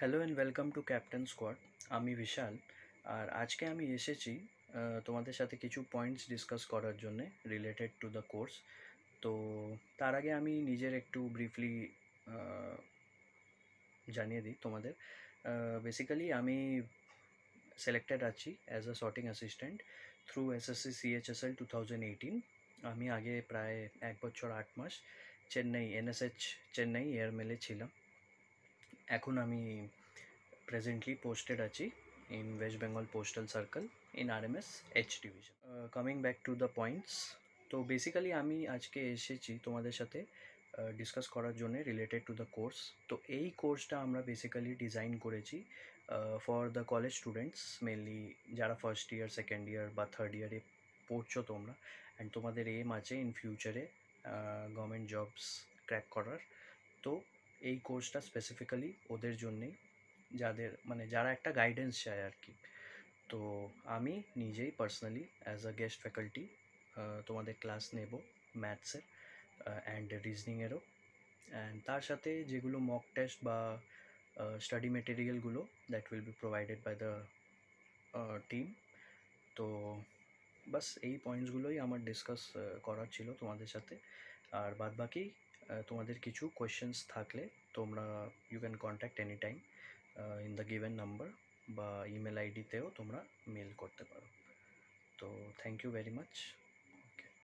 Hello and welcome to captain squad. আমি বিশাল। আর আজকে আমি এসেছি তোমাদের সাথে কিছু পয়েন্টস ডিসকাস করার জন্যে রিলেটেড টু দ্য কোর্স। তো তার আগে আমি নিজের একটু ব্রিফলি জানিয়ে দিই তোমাদের। বেসিক্যালি আমি সিলেক্টেড আছি as a sorting assistant through SSC CHSL 2018। আমি আগে প্রায় 1 বছর 8 মাস চেন্নাই এনএসএইচ চেন্নাই এয়ারমেলে ছিলাম। এখন আমি presently posted achi in West Bengal Postal Circle in RMS H division. Coming back to the points, তো বেসিক্যালি আমি আজকে এসেছি তোমাদের সাথে ডিসকাস করার জন্য রিলেটেড টু দ্য কোর্স। তো এই কোর্সটা আমরা বেসিক্যালি ডিজাইন করেছি for the college students, mainly যারা ফার্স্ট ইয়ার সেকেন্ড ইয়ার বা থার্ড ইয়ারে পড়ছো তোমরা, অ্যান্ড তোমাদের এম আছে ইন ফিউচারে গভর্নমেন্ট জবস ক্র্যাক করার। তো এই কোর্সটা স্পেসিফিক্যালি ওদের জন্যেই, যাদের মানে যারা একটা গাইডেন্স চায় আর কি। তো আমি নিজেই personally as a guest faculty তোমাদের ক্লাস নেব ম্যাথসের অ্যান্ড রিজনিংয়েরও, অ্যান্ড তার সাথে যেগুলো মক টেস্ট বা স্টাডি মেটেরিয়ালগুলো that will be provided by the team. তো বাস এই পয়েন্টসগুলোই আমার ডিসকাস করার ছিল তোমাদের সাথে। আর বাদবাকি তোমাদের কিছু কোয়েশ্চেন্স থাকলে তোমরা you can contact any time in the given number, বা ইমেল আইডিতেও তোমরা মেল করতে পারো। তো থ্যাংক ইউ ভেরি মাচ।